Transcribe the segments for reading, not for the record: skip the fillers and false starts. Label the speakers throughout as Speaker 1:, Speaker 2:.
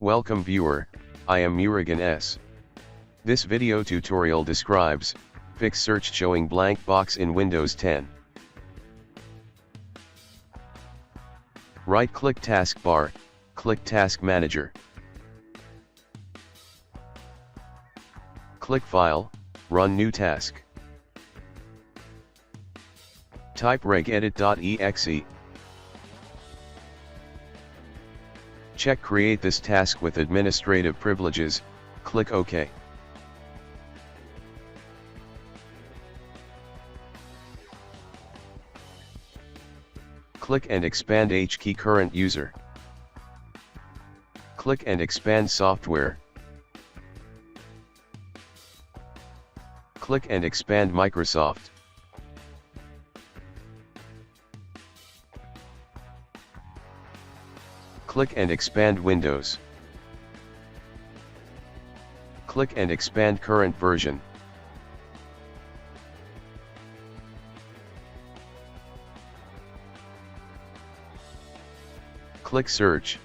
Speaker 1: Welcome viewer, I am Murugan S. This video tutorial describes, fix search showing blank box in Windows 10. Right-click Taskbar, click Task Manager. Click File, Run New Task. Type regedit.exe. Check Create this task with administrative privileges, click OK. Click and expand H key current user. Click and expand software. Click and expand Microsoft. Click and expand Windows. Click and expand current version. Click Search.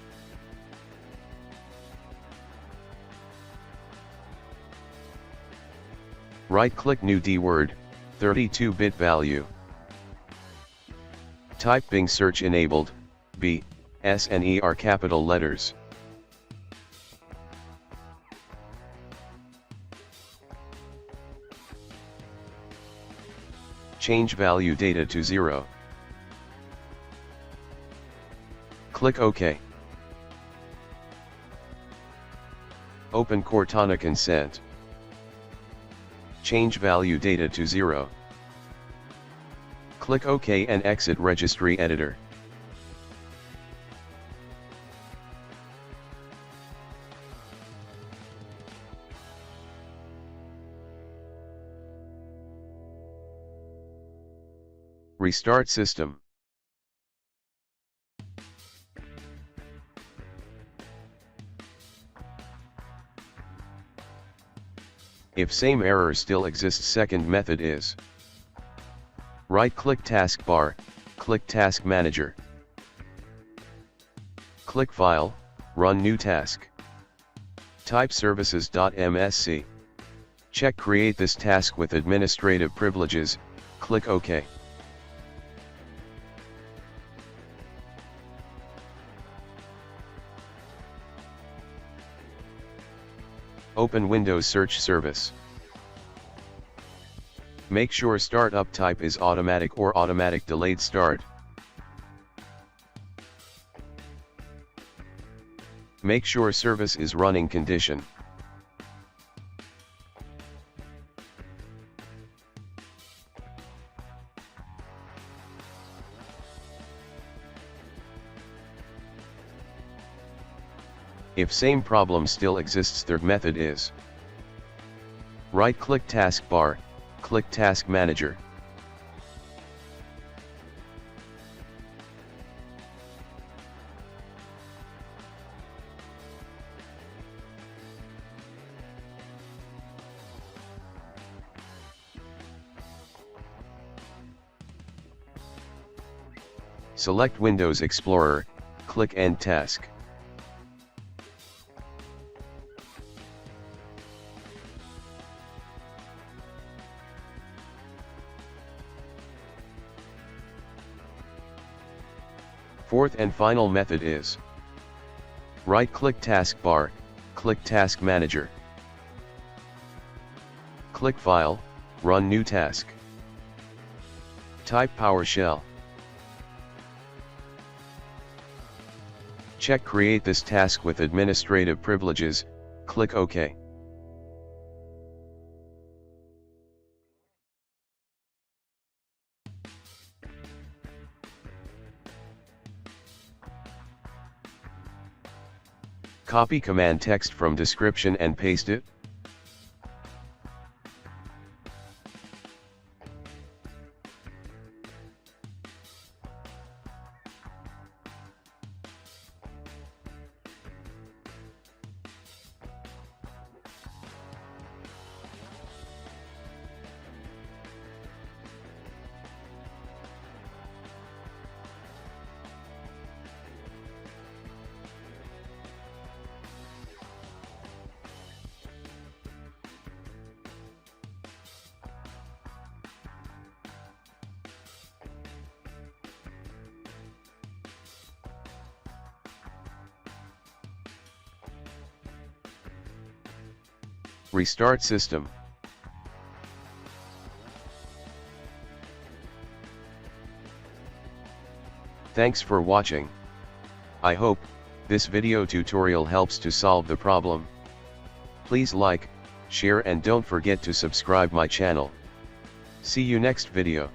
Speaker 1: Right-click New D-word, 32-bit value. Type Bing Search Enabled, B, S and E are capital letters. Change value data to 0. Click OK. Open Cortana Consent. Change value data to 0. Click OK and exit Registry Editor. Restart system. If same error still exists, second method is right-click Taskbar, click Task Manager. Click File, Run New Task. Type services.msc. Check Create this task with administrative privileges, click OK. Open Windows Search Service. Make sure startup type is automatic or automatic delayed start. Make sure service is running condition. If same problem still exists, third method is right-click Taskbar, click Task Manager. Select Windows Explorer, click End Task. Fourth and final method is right-click Taskbar, click Task Manager. Click File, Run New Task. Type PowerShell. Check Create this task with administrative privileges, click OK. Copy command text from description and paste it. Restart system. Thanks for watching. I hope this video tutorial helps to solve the problem. Please like, share and don't forget to subscribe my channel. See you next video.